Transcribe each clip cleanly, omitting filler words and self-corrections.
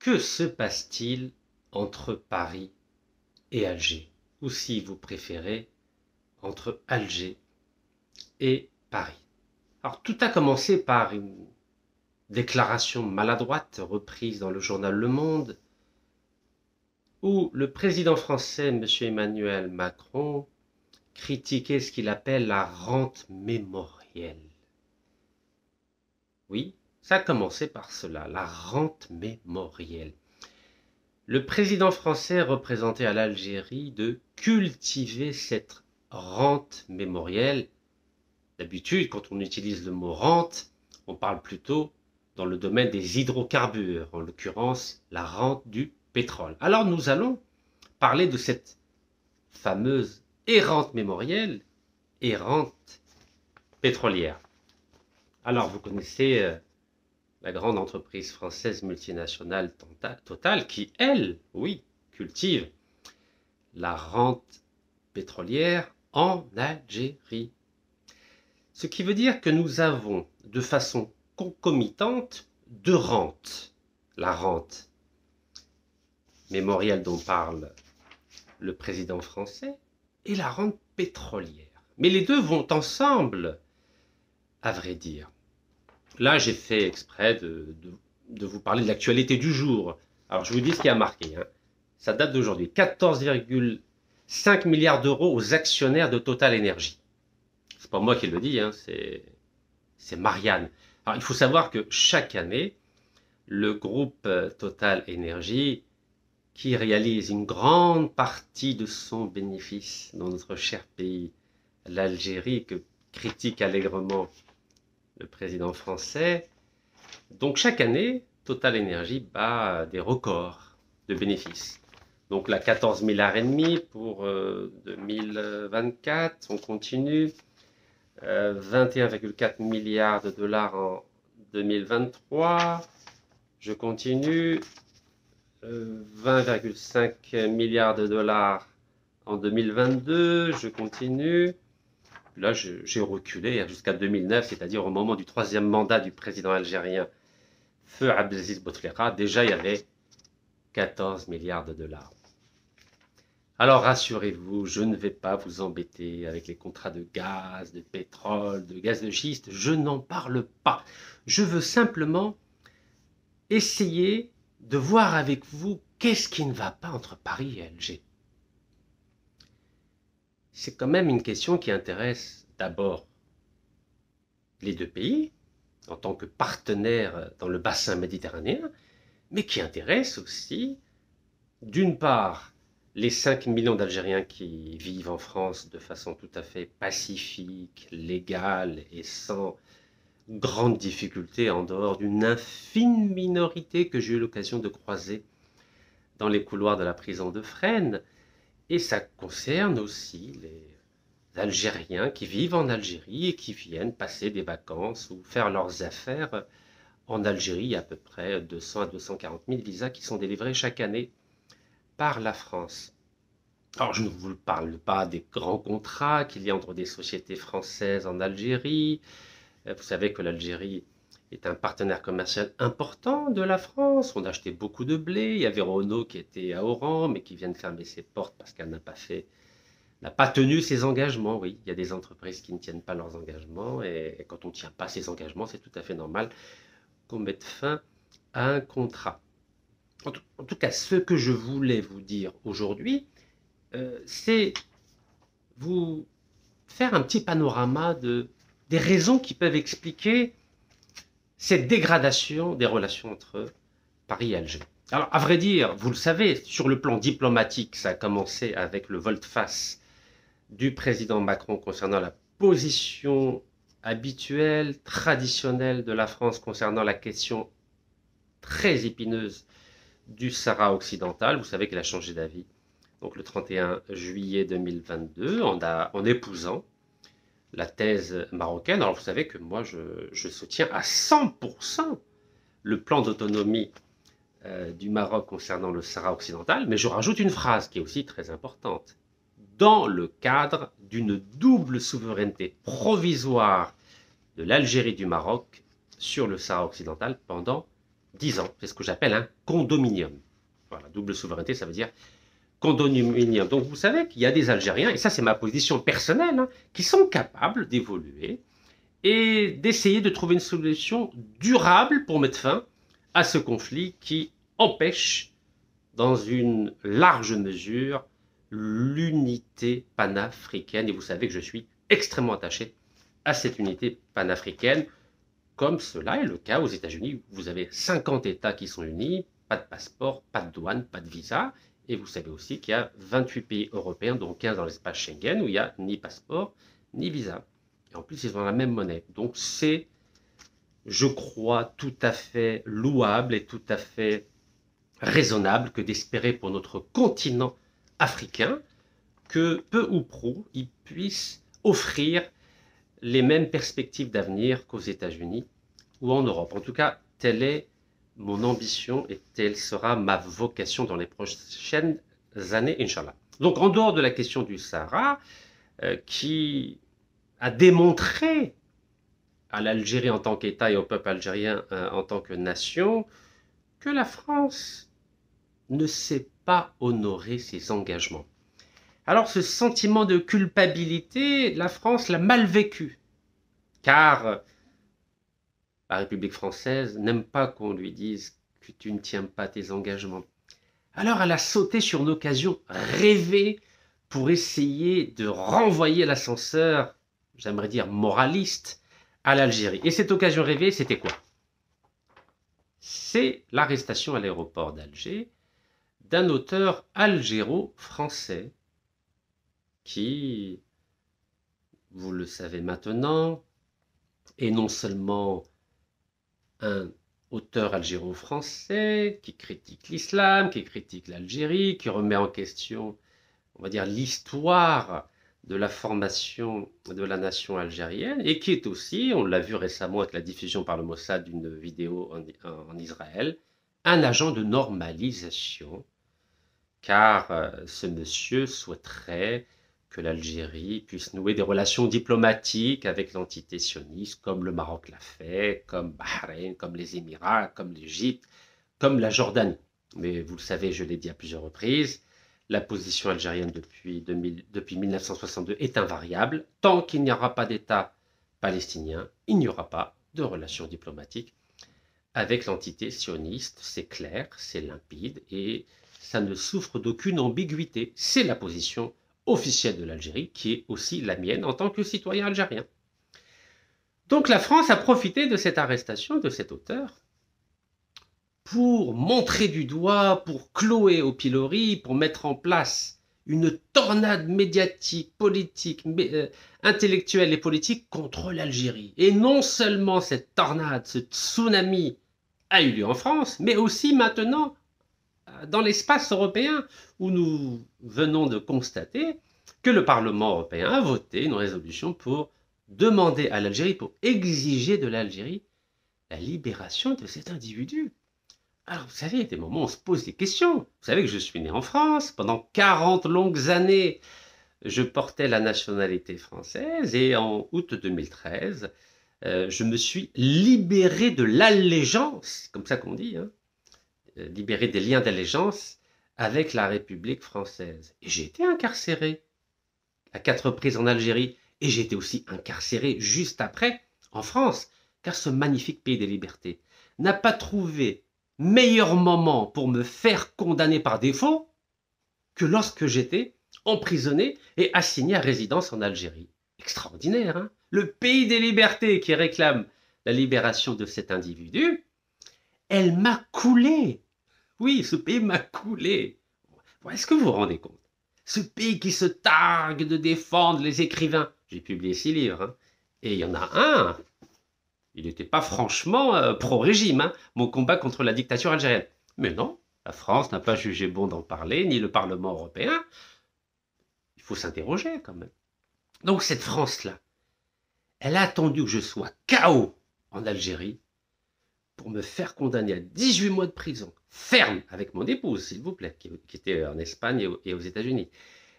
Que se passe-t-il entre Paris et Alger? Ou si vous préférez, entre Alger et Paris. Alors tout a commencé par une déclaration maladroite reprise dans le journal Le Monde, où le président français, M. Emmanuel Macron, critiquait ce qu'il appelle la rente mémorielle. Oui, ça a commencé par cela, la rente mémorielle. Le président français représentait à l'Algérie de cultiver cette rente mémorielle. D'habitude, quand on utilise le mot rente, on parle plutôt dans le domaine des hydrocarbures, en l'occurrence la rente du pétrole. Alors nous allons parler de cette fameuse rente mémorielle et rente pétrolière. Alors vous connaissez la grande entreprise française multinationale Total qui, elle, oui, cultive la rente pétrolière en Algérie. Ce qui veut dire que nous avons de façon concomitante deux rentes. La rente mémorielle dont parle le président français et la rente pétrolière. Mais les deux vont ensemble, à vrai dire. Là, j'ai fait exprès de vous parler de l'actualité du jour. Alors, je vous dis ce qui a marqué. Ça date d'aujourd'hui. 14,5 milliards d'euros aux actionnaires de Total Energy. C'est pas moi qui le dis, c'est Marianne. Alors, il faut savoir que chaque année, le groupe Total Energy, qui réalise une grande partie de son bénéfice dans notre cher pays, l'Algérie, que critique allègrement le président français. Donc chaque année, Total Energy bat des records de bénéfices. Donc là, 14 milliards et demi pour 2024, on continue. 21,4 milliards de dollars en 2023. Je continue. 20,5 milliards de dollars en 2022. Je continue. Là, j'ai reculé jusqu'à 2009, c'est-à-dire au moment du troisième mandat du président algérien, Feu Abdelaziz Bouteflika. Déjà, il y avait 14 milliards de dollars. Alors, rassurez-vous, je ne vais pas vous embêter avec les contrats de gaz, de pétrole, de gaz de schiste. Je n'en parle pas. Je veux simplement essayer de voir avec vous qu'est-ce qui ne va pas entre Paris et Alger. C'est quand même une question qui intéresse d'abord les deux pays, en tant que partenaires dans le bassin méditerranéen, mais qui intéresse aussi, d'une part, les 5 millions d'Algériens qui vivent en France de façon tout à fait pacifique, légale et sans grande difficulté, en dehors d'une infime minorité que j'ai eu l'occasion de croiser dans les couloirs de la prison de Fresnes. Et ça concerne aussi les Algériens qui vivent en Algérie et qui viennent passer des vacances ou faire leurs affaires en Algérie. Il y a à peu près 200 à 240 000 visas qui sont délivrés chaque année par la France. Alors, je ne vous parle pas des grands contrats qu'il y a entre des sociétés françaises en Algérie. Vous savez que l'Algérie est un partenaire commercial important de la France. On a acheté beaucoup de blé. Il y avait Renault qui était à Oran, mais qui vient de fermer ses portes parce qu'elle n'a pas tenu ses engagements. Oui, il y a des entreprises qui ne tiennent pas leurs engagements. Et quand on ne tient pas ses engagements, c'est tout à fait normal qu'on mette fin à un contrat. En tout cas, ce que je voulais vous dire aujourd'hui, c'est vous faire un petit panorama des raisons qui peuvent expliquer cette dégradation des relations entre Paris et Alger. Alors, à vrai dire, vous le savez, sur le plan diplomatique, ça a commencé avec le volte-face du président Macron concernant la position habituelle, traditionnelle de la France concernant la question très épineuse du Sahara occidental. Vous savez qu'il a changé d'avis donc le 31 juillet 2022 en épousant la thèse marocaine. Alors vous savez que moi je soutiens à 100% le plan d'autonomie du Maroc concernant le Sahara occidental, mais je rajoute une phrase qui est aussi très importante. Dans le cadre d'une double souveraineté provisoire de l'Algérie et du Maroc sur le Sahara occidental pendant 10 ans. C'est ce que j'appelle un condominium. Voilà, double souveraineté, ça veut dire condominium. Donc vous savez qu'il y a des Algériens, et ça c'est ma position personnelle, hein, qui sont capables d'évoluer et d'essayer de trouver une solution durable pour mettre fin à ce conflit qui empêche, dans une large mesure, l'unité panafricaine. Et vous savez que je suis extrêmement attaché à cette unité panafricaine, comme cela est le cas aux États-Unis. Vous avez 50 États qui sont unis, pas de passeport, pas de douane, pas de visa. Et vous savez aussi qu'il y a 28 pays européens, dont 15 dans l'espace Schengen, où il n'y a ni passeport, ni visa. Et en plus, ils ont la même monnaie. Donc c'est, je crois, tout à fait louable et tout à fait raisonnable que d'espérer pour notre continent africain que peu ou prou, il puisse offrir les mêmes perspectives d'avenir qu'aux États-Unis ou en Europe. En tout cas, telle est mon ambition et telle sera ma vocation dans les prochaines années, Inch'Allah. Donc, en dehors de la question du Sahara, qui a démontré à l'Algérie en tant qu'État et au peuple algérien en tant que nation que la France ne sait pas honorer ses engagements. Alors ce sentiment de culpabilité, la France l'a mal vécu, car la République française n'aime pas qu'on lui dise que tu ne tiens pas tes engagements. Alors elle a sauté sur une occasion rêvée pour essayer de renvoyer l'ascenseur, j'aimerais dire moraliste, à l'Algérie. Et cette occasion rêvée, c'était quoi? C'est l'arrestation à l'aéroport d'Alger d'un auteur algéro-français qui, vous le savez maintenant, est non seulement un auteur algéro-français qui critique l'islam, qui critique l'Algérie, qui remet en question, on va dire, l'histoire de la formation de la nation algérienne, et qui est aussi, on l'a vu récemment avec la diffusion par le Mossad d'une vidéo en Israël, un agent de normalisation, car ce monsieur souhaiterait que l'Algérie puisse nouer des relations diplomatiques avec l'entité sioniste, comme le Maroc l'a fait, comme Bahreïn, comme les Émirats, comme l'Égypte, comme la Jordanie. Mais vous le savez, je l'ai dit à plusieurs reprises, la position algérienne depuis 1962 est invariable. Tant qu'il n'y aura pas d'État palestinien, il n'y aura pas de relations diplomatiques avec l'entité sioniste. C'est clair, c'est limpide et ça ne souffre d'aucune ambiguïté. C'est la position officielle de l'Algérie qui est aussi la mienne en tant que citoyen algérien. Donc la France a profité de cette arrestation de cet auteur pour montrer du doigt, pour clouer au pilori, pour mettre en place une tornade médiatique, politique, intellectuelle et politique contre l'Algérie. Et non seulement cette tornade, ce tsunami a eu lieu en France, mais aussi maintenant dans l'espace européen, où nous venons de constater que le Parlement européen a voté une résolution pour demander à l'Algérie, pour exiger de l'Algérie la libération de cet individu. Alors, vous savez, il y a des moments où on se pose des questions. Vous savez que je suis né en France. Pendant 40 longues années, je portais la nationalité française. Et en août 2013, je me suis libéré de l'allégeance, comme ça qu'on dit, hein, libéré des liens d'allégeance avec la République française. Et j'ai été incarcéré à 4 reprises en Algérie. Et j'ai été aussi incarcéré juste après en France. Car ce magnifique pays des libertés n'a pas trouvé meilleur moment pour me faire condamner par défaut que lorsque j'étais emprisonné et assigné à résidence en Algérie. Extraordinaire, hein? Le pays des libertés qui réclame la libération de cet individu, elle m'a coulé. Oui, ce pays m'a coulé. Est-ce que vous vous rendez compte? Ce pays qui se targue de défendre les écrivains. J'ai publié 6 livres, hein, et il y en a un. Il n'était pas franchement pro-régime, hein, mon combat contre la dictature algérienne. Mais non, la France n'a pas jugé bon d'en parler, ni le Parlement européen. Il faut s'interroger quand même. Donc cette France-là, elle a attendu que je sois KO en Algérie pour me faire condamner à 18 mois de prison, ferme, avec mon épouse, s'il vous plaît, qui était en Espagne et aux États-Unis.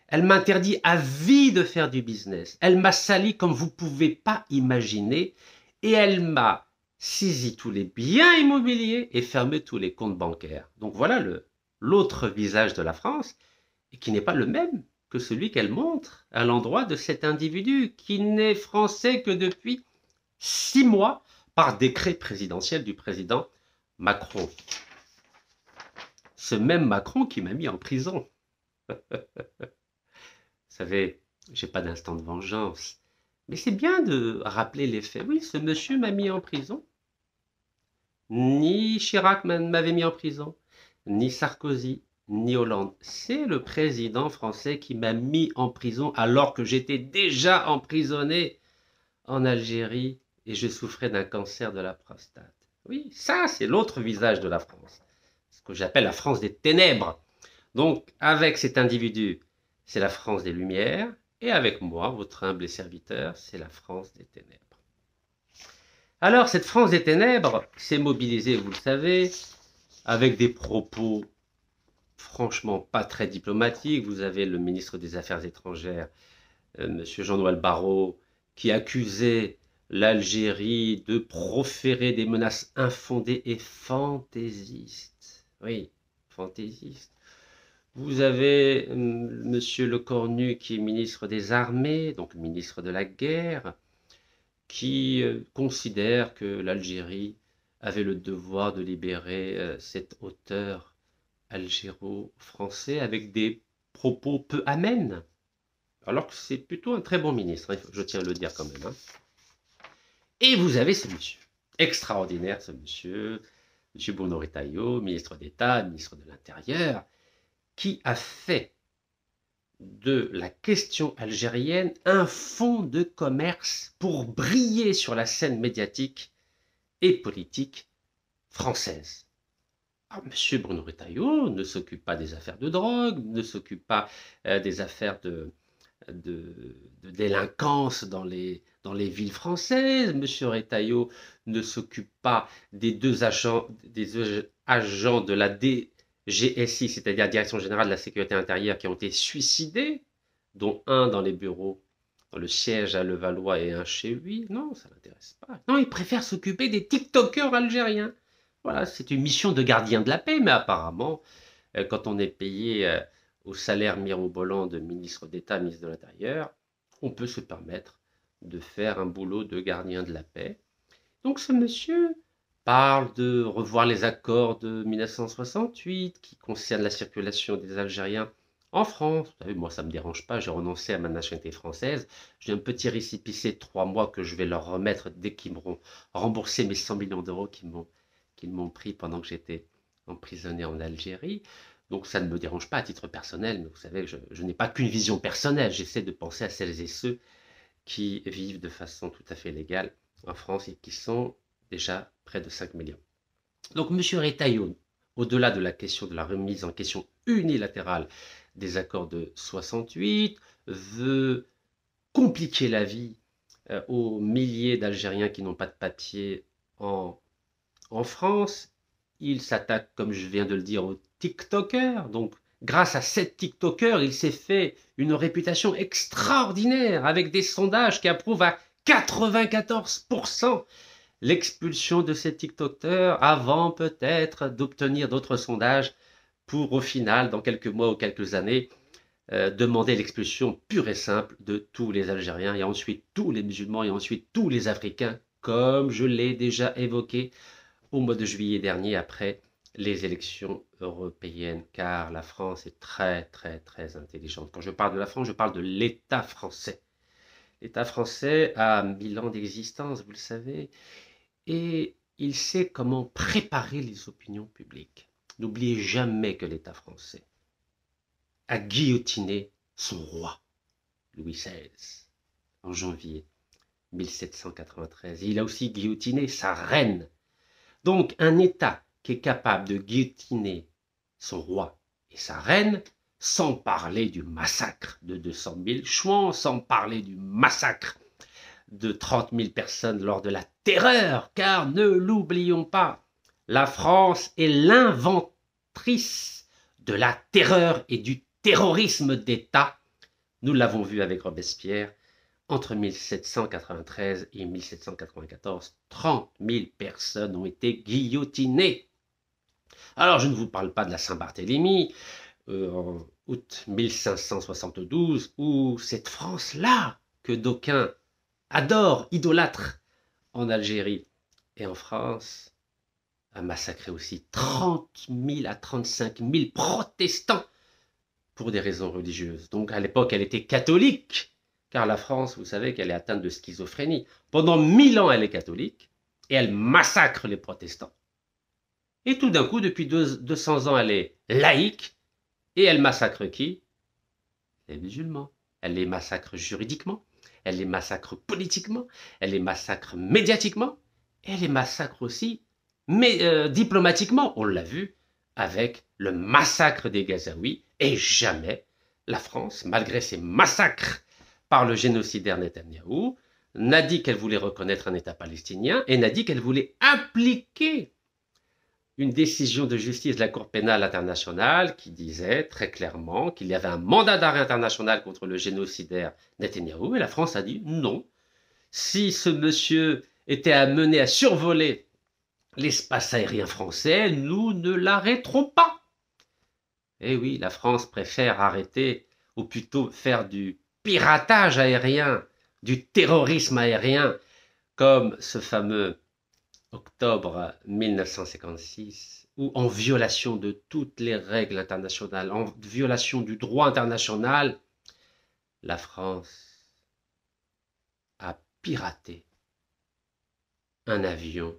Elle m'interdit à vie de faire du business. Elle m'a sali comme vous ne pouvez pas imaginer. Et elle m'a saisit tous les biens immobiliers et ferme tous les comptes bancaires. Donc voilà l'autre visage de la France, et qui n'est pas le même que celui qu'elle montre à l'endroit de cet individu qui n'est français que depuis 6 mois par décret présidentiel du président Macron. Ce même Macron qui m'a mis en prison. Vous savez, j'ai pas d'instant de vengeance, mais c'est bien de rappeler les faits. Oui, ce monsieur m'a mis en prison. Ni Chirac m'avait mis en prison, ni Sarkozy, ni Hollande. C'est le président français qui m'a mis en prison alors que j'étais déjà emprisonné en Algérie et je souffrais d'un cancer de la prostate. Oui, ça, c'est l'autre visage de la France. Ce que j'appelle la France des ténèbres. Donc, avec cet individu, c'est la France des Lumières. Et avec moi, votre humble serviteur, c'est la France des ténèbres. Alors, cette France des ténèbres s'est mobilisée, vous le savez, avec des propos franchement pas très diplomatiques. Vous avez le ministre des Affaires étrangères, M. Jean-Noël Barrot, qui accusait l'Algérie de proférer des menaces infondées et fantaisistes. Oui, fantaisistes. Vous avez M. Lecornu, qui est ministre des Armées, donc ministre de la Guerre, qui considère que l'Algérie avait le devoir de libérer cet auteur algéro-français avec des propos peu amènes. Alors que c'est plutôt un très bon ministre, hein, je tiens à le dire quand même. Hein. Et vous avez ce monsieur, extraordinaire ce monsieur, M. Bruno Retailleau, ministre d'État, ministre de l'Intérieur, qui a fait de la question algérienne un fonds de commerce pour briller sur la scène médiatique et politique française. Alors, M. Bruno Retailleau ne s'occupe pas des affaires de drogue, ne s'occupe pas des affaires de délinquance dans les villes françaises. M. Retailleau ne s'occupe pas des deux agents de la DGSI, c'est-à-dire la Direction Générale de la Sécurité Intérieure, qui ont été suicidés, dont un dans les bureaux, dans le siège à Levallois et un chez lui. Non, ça ne l'intéresse pas. Non, il préfère s'occuper des TikTokers algériens. Voilà, c'est une mission de gardien de la paix, mais apparemment, quand on est payé au salaire mirobolant de ministre d'État, ministre de l'Intérieur, on peut se permettre de faire un boulot de gardien de la paix. Donc ce monsieur parle de revoir les accords de 1968 qui concernent la circulation des Algériens en France. Vous savez, moi, ça ne me dérange pas, j'ai renoncé à ma nationalité française. J'ai un petit récépissé de 3 mois que je vais leur remettre dès qu'ils m'auront remboursé mes 100 millions d'euros qu'ils m'ont pris pendant que j'étais emprisonné en Algérie. Donc ça ne me dérange pas à titre personnel, mais vous savez, je n'ai pas qu'une vision personnelle. J'essaie de penser à celles et ceux qui vivent de façon tout à fait légale en France et qui sont déjà près de 5 millions. Donc M. Retailleau, au-delà de la question de la remise en question unilatérale des accords de 68, veut compliquer la vie aux milliers d'Algériens qui n'ont pas de papier en France. Il s'attaque, comme je viens de le dire, aux TikTokers. Donc, grâce à cette TikToker, il s'est fait une réputation extraordinaire avec des sondages qui approuvent à 94% l'expulsion de ces TikTokers avant peut-être d'obtenir d'autres sondages pour, au final, dans quelques mois ou quelques années, demander l'expulsion pure et simple de tous les Algériens et ensuite tous les musulmans et ensuite tous les Africains, comme je l'ai déjà évoqué au mois de juillet dernier après les élections européennes, car la France est très, très, très intelligente. Quand je parle de la France, je parle de l'État français. L'État français a 1000 ans d'existence, vous le savez, et il sait comment préparer les opinions publiques. N'oubliez jamais que l'État français a guillotiné son roi, Louis XVI, en janvier 1793. Et il a aussi guillotiné sa reine. Donc un État qui est capable de guillotiner son roi et sa reine, sans parler du massacre de 200 000 Chouans, sans parler du massacre de 30 000 personnes lors de la Terreur, car ne l'oublions pas, la France est l'inventrice de la terreur et du terrorisme d'État. Nous l'avons vu avec Robespierre entre 1793 et 1794, 30 000 personnes ont été guillotinées. Alors, je ne vous parle pas de la Saint-Barthélemy, en août 1572, où cette France-là, que d'aucuns adorent, idolâtrent en Algérie et en France, a massacré aussi 30 000 à 35 000 protestants pour des raisons religieuses. Donc à l'époque, elle était catholique, car la France, vous savez qu'elle est atteinte de schizophrénie. Pendant 1000 ans, elle est catholique, et elle massacre les protestants. Et tout d'un coup, depuis 200 ans, elle est laïque, et elle massacre qui? Les musulmans. Elle les massacre juridiquement, elle les massacre politiquement, elle les massacre médiatiquement, et elle les massacre aussi diplomatiquement. On l'a vu avec le massacre des Gazaouis, et jamais la France, malgré ses massacres par le génocidaire Netanyahou, n'a dit qu'elle voulait reconnaître un État palestinien et n'a dit qu'elle voulait appliquer une décision de justice de la Cour pénale internationale qui disait très clairement qu'il y avait un mandat d'arrêt international contre le génocidaire Netanyahou, et la France a dit non. Si ce monsieur était amené à survoler l'espace aérien français, nous ne l'arrêterons pas. Eh oui, la France préfère arrêter, ou plutôt faire du piratage aérien, du terrorisme aérien, comme ce fameux octobre 1956, où en violation de toutes les règles internationales, en violation du droit international, la France a piraté un avion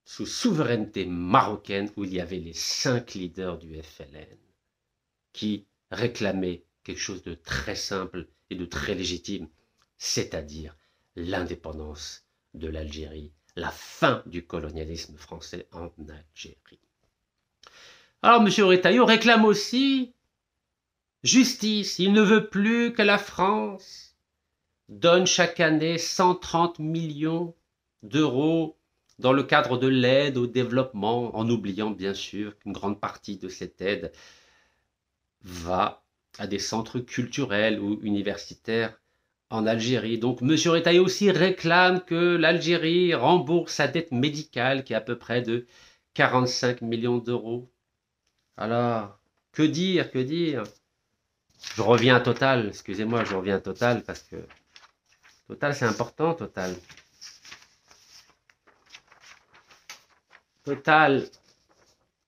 sous souveraineté marocaine où il y avait les 5 leaders du FLN qui réclamaient quelque chose de très simple et de très légitime, c'est-à-dire l'indépendance de l'Algérie, la fin du colonialisme français en Algérie. Alors M. Retailleau réclame aussi justice. Il ne veut plus que la France donne chaque année 130 millions d'euros dans le cadre de l'aide au développement, en oubliant bien sûr qu'une grande partie de cette aide va à des centres culturels ou universitaires en Algérie. Donc M. Retailleau aussi réclame que l'Algérie rembourse sa dette médicale qui est à peu près de 45 millions d'euros. Alors, que dire, que dire? Je reviens à Total, excusez-moi, je reviens à Total parce que Total c'est important, Total. Total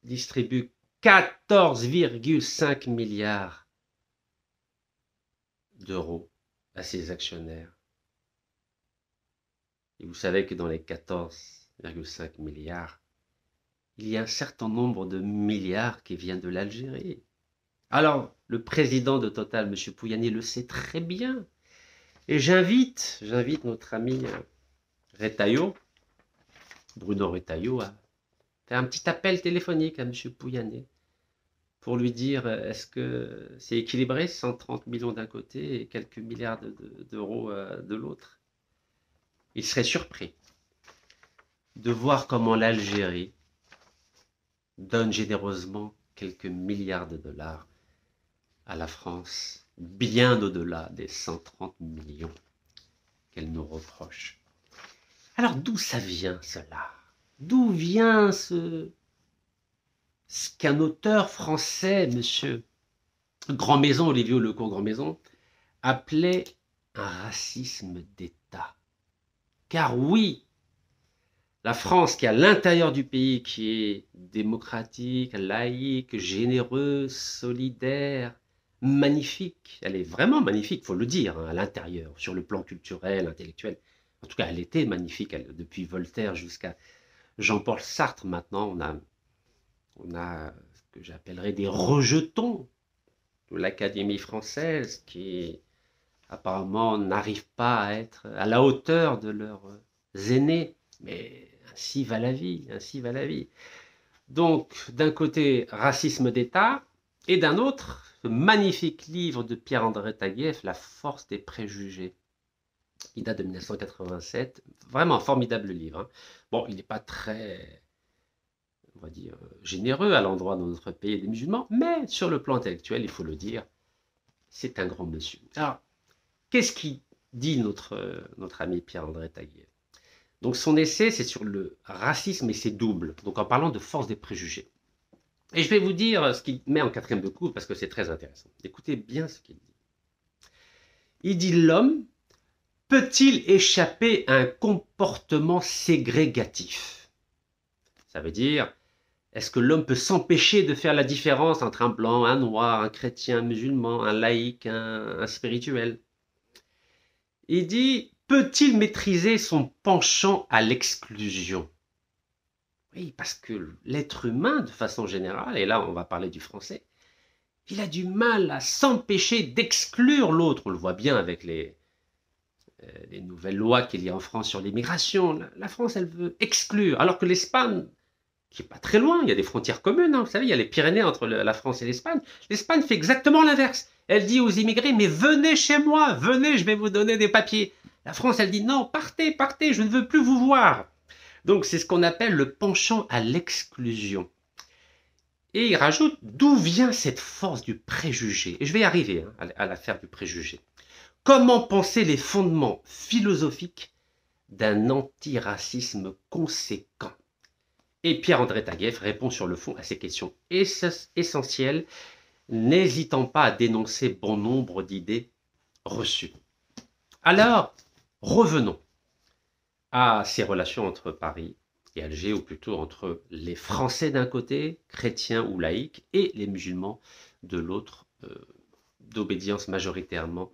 distribue 14,5 milliards d'euros à ses actionnaires. Et vous savez que dans les 14,5 milliards, il y a un certain nombre de milliards qui viennent de l'Algérie. Alors, le président de Total, M. Pouyanné, le sait très bien. Et j'invite notre ami Retailleau, Bruno Retailleau, à faire un petit appel téléphonique à M. Pouyanné pour lui dire est-ce que c'est équilibré, 130 millions d'un côté et quelques milliards d'euros de l'autre. Il serait surpris de voir comment l'Algérie donne généreusement quelques milliards de dollars à la France, bien au-delà des 130 millions qu'elle nous reproche. Alors d'où ça vient cela? D'où vient ce qu'un auteur français, monsieur Grandmaison, Olivier Lecourt Grandmaison, appelait un racisme d'État? Car oui, la France qui est à l'intérieur du pays, qui est démocratique, laïque, généreuse, solidaire, magnifique, elle est vraiment magnifique, il faut le dire, hein, à l'intérieur, sur le plan culturel, intellectuel. En tout cas, elle était magnifique, depuis Voltaire jusqu'à Jean-Paul Sartre. Maintenant, on a ce que j'appellerais des rejetons de l'Académie française qui apparemment n'arrivent pas à être à la hauteur de leurs aînés. Mais ainsi va la vie, ainsi va la vie. Donc, d'un côté, racisme d'État, et d'un autre, ce magnifique livre de Pierre-André Taguieff, La force des préjugés. Il date de 1987, vraiment un formidable livre. Hein. Bon, il n'est pas très, on va dire, généreux à l'endroit de notre pays et des musulmans, mais sur le plan intellectuel, il faut le dire, c'est un grand monsieur. Alors, qu'est-ce qui dit notre ami Pierre-André Taguieff. Donc son essai, c'est sur le racisme et ses doubles, donc en parlant de force des préjugés. Et je vais vous dire ce qu'il met en quatrième de couve parce que c'est très intéressant. Écoutez bien ce qu'il dit. Il dit: l'homme peut-il échapper à un comportement ségrégatif? Ça veut dire, est-ce que l'homme peut s'empêcher de faire la différence entre un blanc, un noir, un chrétien, un musulman, un laïc, un spirituel? Il dit: peut-il maîtriser son penchant à l'exclusion? Oui, parce que l'être humain, de façon générale, et là on va parler du français, il a du mal à s'empêcher d'exclure l'autre. On le voit bien avec les nouvelles lois qu'il y a en France sur l'immigration. La France, elle veut exclure, alors que l'Espagne, qui n'est pas très loin, il y a des frontières communes, hein, vous savez, il y a les Pyrénées entre la France et l'Espagne. L'Espagne fait exactement l'inverse. Elle dit aux immigrés: mais venez chez moi, venez, je vais vous donner des papiers. La France, elle dit: non, partez, partez, je ne veux plus vous voir. Donc c'est ce qu'on appelle le penchant à l'exclusion. Et il rajoute: d'où vient cette force du préjugé? Et je vais y arriver à l'affaire du préjugé. Comment penser les fondements philosophiques d'un antiracisme conséquent? Et Pierre-André Taguieff répond sur le fond à ces questions essentielles, n'hésitant pas à dénoncer bon nombre d'idées reçues. Alors, revenons à ces relations entre Paris et Alger, ou plutôt entre les Français d'un côté, chrétiens ou laïcs, et les musulmans de l'autre, d'obédience majoritairement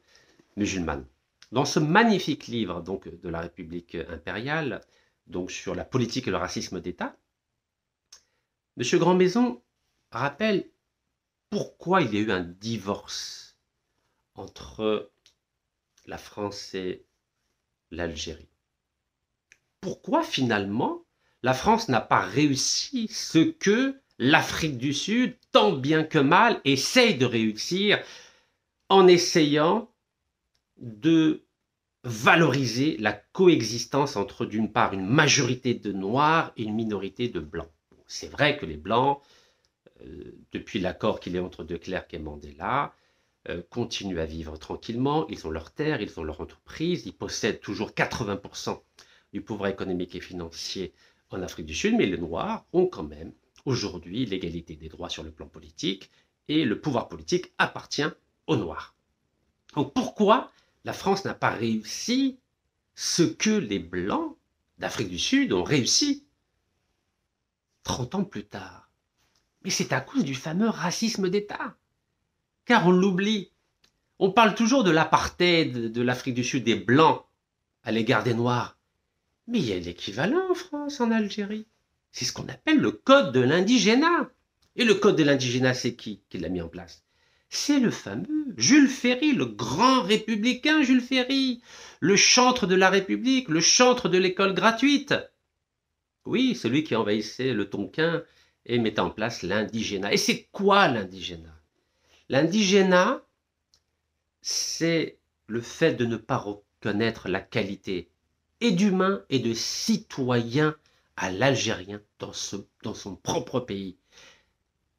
musulmane. Dans ce magnifique livre donc, de la République impériale, donc sur la politique et le racisme d'État, M. Grandmaison rappelle pourquoi il y a eu un divorce entre la France et l'Algérie. Pourquoi finalement la France n'a pas réussi ce que l'Afrique du Sud, tant bien que mal, essaye de réussir en essayant de valoriser la coexistence entre, d'une part, une majorité de Noirs et une minorité de Blancs. C'est vrai que les Blancs, depuis l'accord qu'il y a entre De Klerk et Mandela, continuent à vivre tranquillement, ils ont leurs terres, ils ont leur entreprise, ils possèdent toujours 80% du pouvoir économique et financier en Afrique du Sud, mais les Noirs ont quand même aujourd'hui l'égalité des droits sur le plan politique et le pouvoir politique appartient aux Noirs. Donc pourquoi la France n'a pas réussi ce que les Blancs d'Afrique du Sud ont réussi 30 ans plus tard? Mais c'est à cause du fameux racisme d'État. Car on l'oublie. On parle toujours de l'apartheid de l'Afrique du Sud des Blancs à l'égard des Noirs. Mais il y a l'équivalent en France, en Algérie. C'est ce qu'on appelle le code de l'indigénat. Et le code de l'indigénat, c'est qui l'a mis en place? C'est le fameux Jules Ferry, le grand républicain Jules Ferry, le chantre de la République, le chantre de l'école gratuite. Oui, celui qui envahissait le Tonkin et mettait en place l'indigénat. Et c'est quoi l'indigénat? L'indigénat, c'est le fait de ne pas reconnaître la qualité et d'humain et de citoyen à l'Algérien dans son propre pays,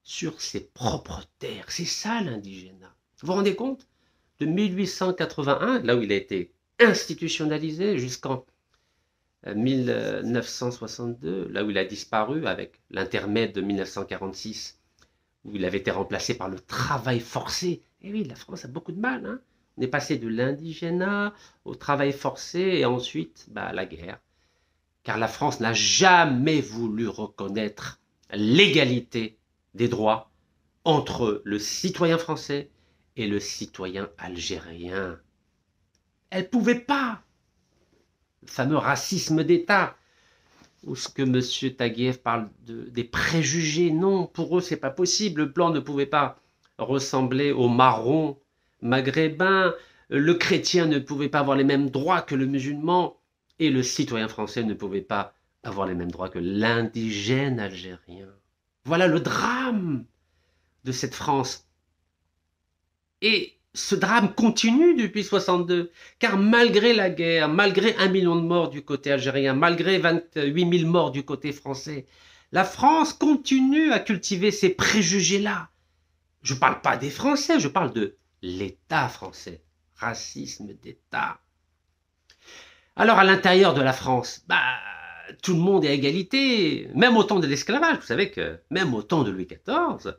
sur ses propres terres. C'est ça l'indigénat. Vous vous rendez compte? De 1881, là où il a été institutionnalisé, jusqu'en 1962, là où il a disparu avec l'intermède de 1946, où il avait été remplacé par le travail forcé. Et oui, la France a beaucoup de mal. Hein. On est passé de l'indigénat au travail forcé et ensuite à la guerre. Car la France n'a jamais voulu reconnaître l'égalité des droits entre le citoyen français et le citoyen algérien. Elle ne pouvait pas. Le fameux racisme d'État, ou ce que M. Taguieff parle des préjugés. Non, pour eux, ce n'est pas possible. Le blanc ne pouvait pas ressembler au marron maghrébin. Le chrétien ne pouvait pas avoir les mêmes droits que le musulman. Et le citoyen français ne pouvait pas avoir les mêmes droits que l'indigène algérien. Voilà le drame de cette France. Et ce drame continue depuis 1962, car malgré la guerre, malgré 1 million de morts du côté algérien, malgré 28 000 morts du côté français, la France continue à cultiver ces préjugés-là. Je ne parle pas des Français, je parle de l'État français. Racisme d'État. Alors à l'intérieur de la France, bah, tout le monde est à égalité, même au temps de l'esclavage. Vous savez que même au temps de Louis XIV,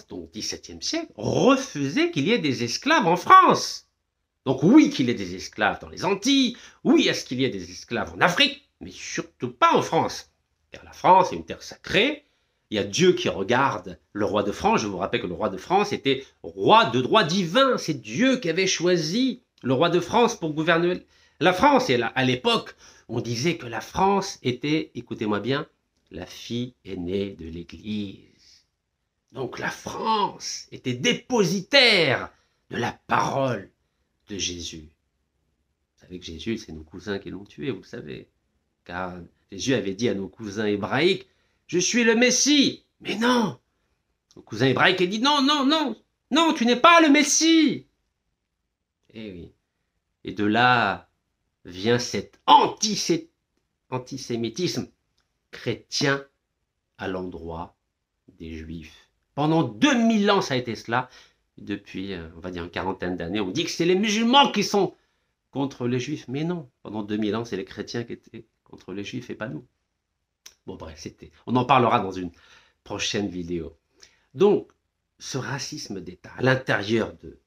donc XVIIe siècle, refusait qu'il y ait des esclaves en France. Donc oui qu'il y ait des esclaves dans les Antilles, oui à ce qu'il y ait des esclaves en Afrique, mais surtout pas en France. Car la France est une terre sacrée, il y a Dieu qui regarde le roi de France. Je vous rappelle que le roi de France était roi de droit divin, c'est Dieu qui avait choisi le roi de France pour gouverner la France. Et à l'époque, on disait que la France était, écoutez-moi bien, la fille aînée de l'Église. Donc la France était dépositaire de la parole de Jésus. Vous savez que Jésus, c'est nos cousins qui l'ont tué, vous le savez. Car Jésus avait dit à nos cousins hébraïques, « Je suis le Messie !» Mais non! Nos cousins hébraïques ont dit, « Non, non, non, non, tu n'es pas le Messie !» Eh oui. Et de là vient cet antisémitisme chrétien à l'endroit des Juifs. Pendant 2000 ans, ça a été cela. Depuis, on va dire, une quarantaine d'années, on dit que c'est les musulmans qui sont contre les Juifs. Mais non, pendant 2000 ans, c'est les chrétiens qui étaient contre les Juifs et pas nous. Bon, bref, on en parlera dans une prochaine vidéo. Donc, ce racisme d'État à l'intérieur de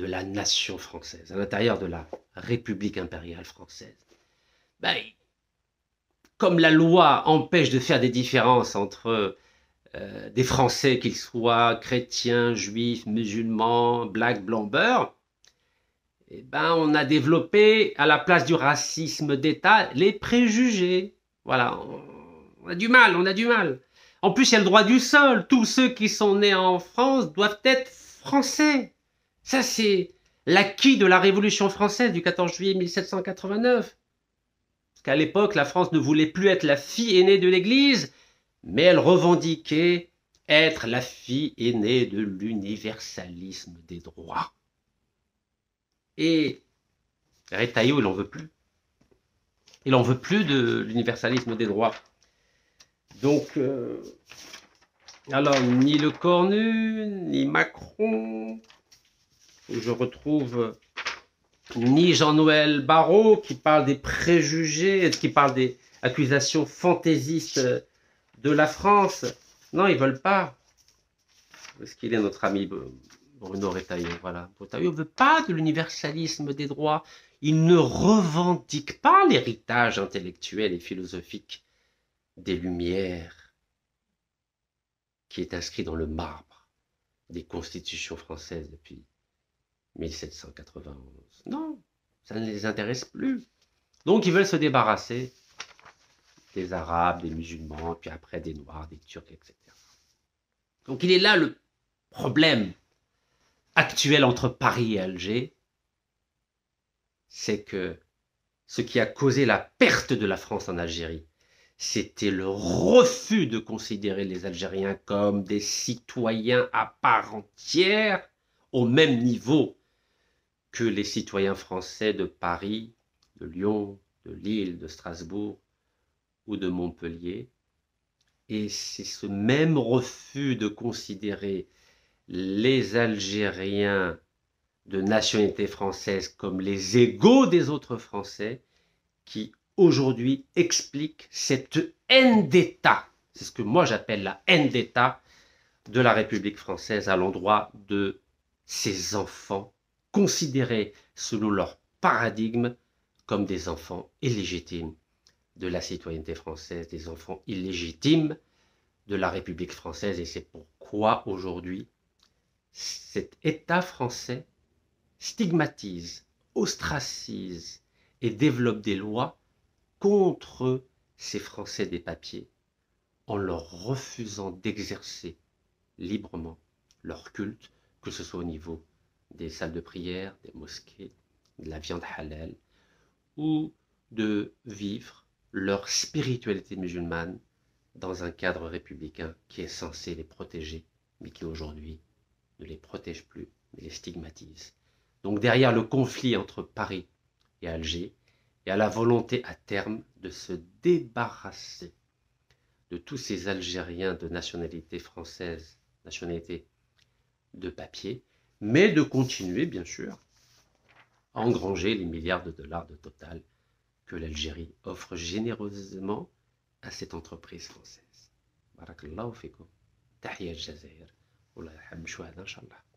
la nation française, à l'intérieur de la République impériale française, ben, comme la loi empêche de faire des différences entre des Français, qu'ils soient chrétiens, juifs, musulmans, black, blanc, beurre, eh ben, on a développé, à la place du racisme d'État, les préjugés. Voilà, on a du mal, on a du mal. En plus, il y a le droit du sol. Tous ceux qui sont nés en France doivent être français. Ça, c'est l'acquis de la Révolution française du 14 juillet 1789. Parce qu'à l'époque, la France ne voulait plus être la fille aînée de l'Église, mais elle revendiquait être la fille aînée de l'universalisme des droits. Et Retailleau, il n'en veut plus. Il n'en veut plus de l'universalisme des droits. Donc, alors, ni Le Cornu, ni Macron, je retrouve ni Jean-Noël Barrot qui parle des préjugés, qui parle des accusations fantaisistes de la France. Non, ils ne veulent pas. Où est-ce qu'il est, notre ami Bruno Retailleau? Voilà. Retailleau ne veut pas de l'universalisme des droits. Il ne revendique pas l'héritage intellectuel et philosophique des Lumières qui est inscrit dans le marbre des constitutions françaises depuis 1791. Non, ça ne les intéresse plus. Donc ils veulent se débarrasser des Arabes, des musulmans, puis après des Noirs, des Turcs, etc. Donc il est là le problème actuel entre Paris et Alger, c'est que ce qui a causé la perte de la France en Algérie, c'était le refus de considérer les Algériens comme des citoyens à part entière, au même niveau que les citoyens français de Paris, de Lyon, de Lille, de Strasbourg ou de Montpellier. Et c'est ce même refus de considérer les Algériens de nationalité française comme les égaux des autres Français qui aujourd'hui explique cette haine d'État. C'est ce que moi j'appelle la haine d'État de la République française à l'endroit de ses enfants considérés selon leur paradigme comme des enfants illégitimes de la citoyenneté française, des enfants illégitimes de la République française. Et c'est pourquoi aujourd'hui cet État français stigmatise, ostracise et développe des lois contre ces Français des papiers en leur refusant d'exercer librement leur culte, que ce soit au niveau des salles de prière, des mosquées, de la viande halal, ou de vivre leur spiritualité musulmane dans un cadre républicain qui est censé les protéger, mais qui aujourd'hui ne les protège plus, mais les stigmatise. Donc derrière le conflit entre Paris et Alger, il y a la volonté à terme de se débarrasser de tous ces Algériens de nationalité française, nationalité de papier, mais de continuer, bien sûr, à engranger les milliards de dollars de Total que l'Algérie offre généreusement à cette entreprise française. Barakallahu fikum. تحية الجزائر والله يحب مشاهدة إن شاء الله.